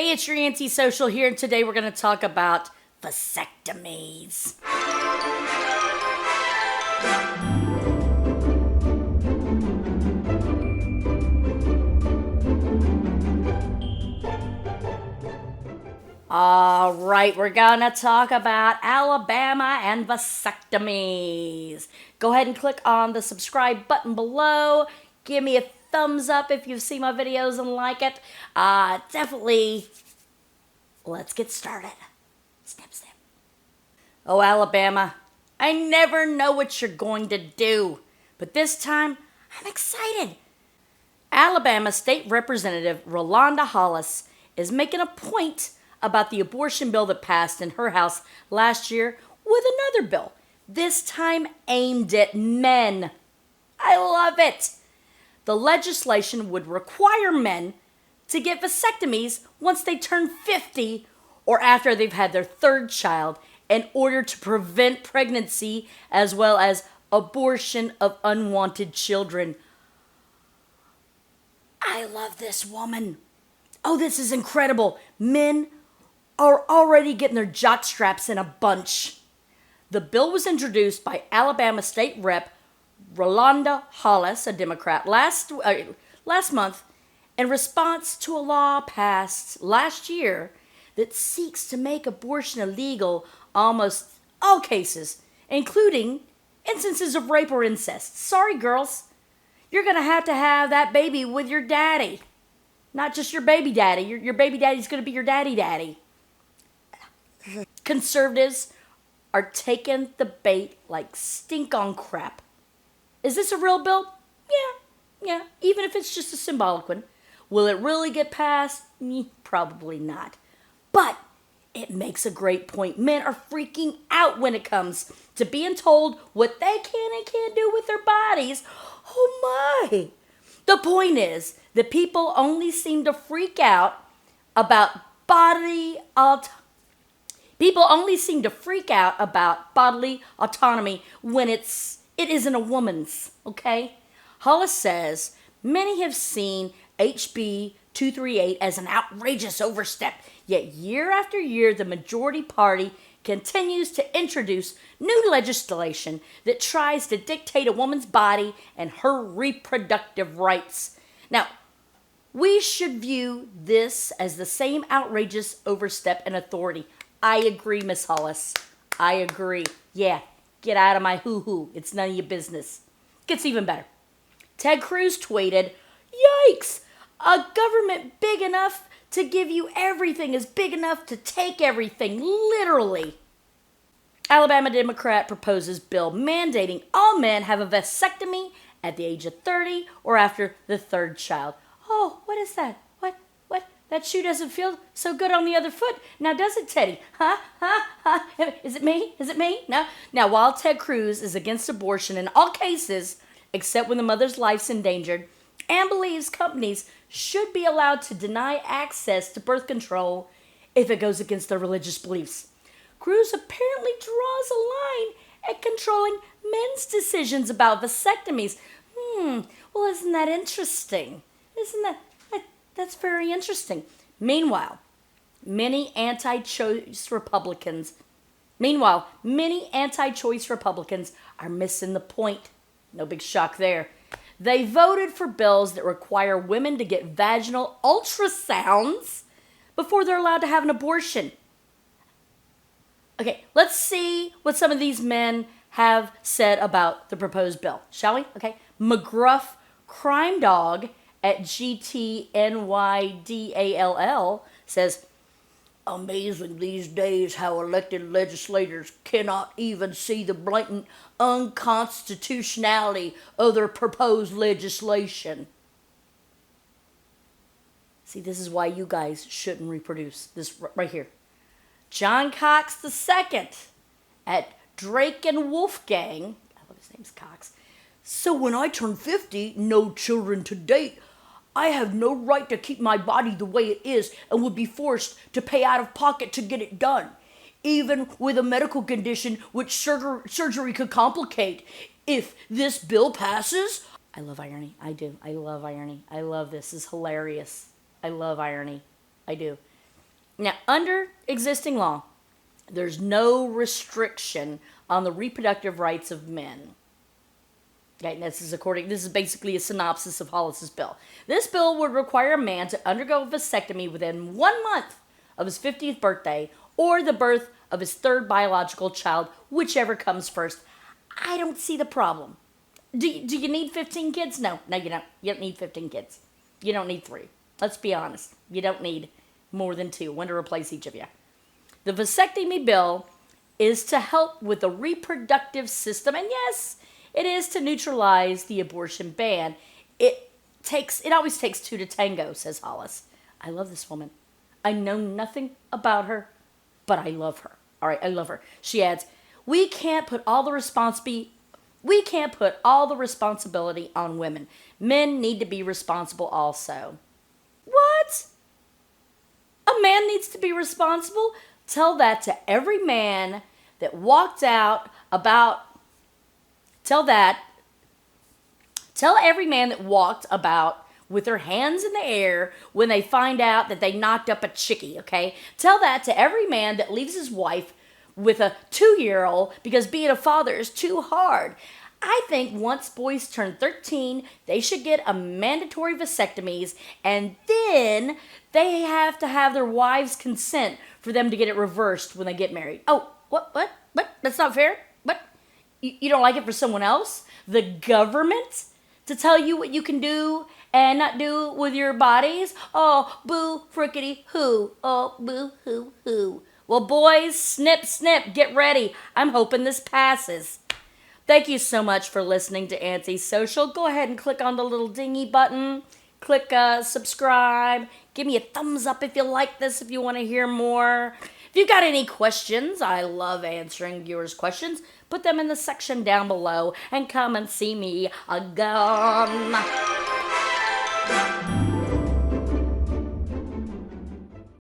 Hey, it's your Auntie Social here, and today we're going to talk about vasectomies. All right, we're going to talk about Alabama and vasectomies. Go ahead and click on the subscribe button below. Give me a thumbs up if you've seen my videos and like it. Definitely, let's get started. Snip, snip. Oh, Alabama, I never know what you're going to do, but this time I'm excited. Alabama State Representative Rolanda Hollis is making a point about the abortion bill that passed in her house last year with another bill, this time aimed at men. I love it. The legislation would require men to get vasectomies once they turn 50 or after they've had their third child in order to prevent pregnancy as well as abortion of unwanted children. I love this woman. Oh, this is incredible. Men are already getting their jock straps in a bunch. The bill was introduced by Alabama State Rep Rolanda Hollis, a Democrat, last month in response to a law passed last year that seeks to make abortion illegal almost all cases, including instances of rape or incest. Sorry, girls. You're going to have that baby with your daddy. Not just your baby daddy. Your baby daddy's going to be your daddy. Conservatives are taking the bait like stink on crap. Is this a real bill? Yeah. Even if it's just a symbolic one. Will it really get passed? Probably not. But it makes a great point. Men are freaking out when it comes to being told what they can and can't do with their bodies. Oh my! The point is that people only seem to freak out about bodily autonomy when it isn't a woman's, okay? Hollis says many have seen HB 238 as an outrageous overstep, yet year after year the majority party continues to introduce new legislation that tries to dictate a woman's body and her reproductive rights. Now, we should view this as the same outrageous overstep in authority. I agree, Miss Hollis. I agree. Yeah, get out of my hoo-hoo. It's none of your business. Gets even better. Ted Cruz tweeted, "Yikes! A government big enough to give you everything is big enough to take everything, literally." Alabama Democrat proposes bill mandating all men have a vasectomy at the age of 30 or after the third child. Oh, what is that? What? That shoe doesn't feel so good on the other foot. Now, does it, Teddy? Huh? Is it me? No. Now, while Ted Cruz is against abortion in all cases, except when the mother's life's endangered, and believes companies should be allowed to deny access to birth control if it goes against their religious beliefs, Cruz apparently draws a line at controlling men's decisions about vasectomies. Well, isn't that interesting? That's very interesting. Meanwhile, many anti-choice Republicans are missing the point. No big shock there. They voted for bills that require women to get vaginal ultrasounds before they're allowed to have an abortion. Okay, let's see what some of these men have said about the proposed bill, shall we? Okay, McGruff Crime Dog at GTNYDALL says, "Amazing these days how elected legislators cannot even see the blatant unconstitutionality of their proposed legislation." See, this is why you guys shouldn't reproduce. This right here. John Cox II at Drake and Wolfgang, I love his name's Cox. "So when I turn 50, no children to date, I have no right to keep my body the way it is and would be forced to pay out of pocket to get it done, even with a medical condition which surgery could complicate. If this bill passes..." I love irony. I do. I love irony. I love this. It's hilarious. I love irony. I do. Now, under existing law, there's no restriction on the reproductive rights of men. Okay, and this is basically a synopsis of Hollis's bill. This bill would require a man to undergo a vasectomy within 1 month of his 50th birthday or the birth of his third biological child, whichever comes first. I don't see the problem. Do you need 15 kids? No, you don't. You don't need 15 kids. You don't need 3. Let's be honest. You don't need more than 2. One to replace each of you. The vasectomy bill is to help with the reproductive system, and yes, it is to neutralize the abortion ban. It always takes 2 to tango, says Hollis. I love this woman. I know nothing about her, but I love her. All right, I love her. She adds, we can't put all the responsibility on women. Men need to be responsible also. What? A man needs to be responsible? Tell that to every man that walked out about... Tell every man that walked about with their hands in the air when they find out that they knocked up a chickie, okay? Tell that to every man that leaves his wife with a 2-year-old because being a father is too hard. I think once boys turn 13, they should get a mandatory vasectomies, and then they have to have their wives' consent for them to get it reversed when they get married. Oh, what? That's not fair? What? You don't like it for someone else? The government? To tell you what you can do and not do with your bodies? Oh, boo, frickety, hoo. Oh, boo, hoo, hoo. Well, boys, snip, snip, get ready. I'm hoping this passes. Thank you so much for listening to Auntie Social. Go ahead and click on the little dingy button. Click subscribe. Give me a thumbs up if you like this, if you want to hear more. If you've got any questions, I love answering viewers' questions. Put them in the section down below and come and see me again.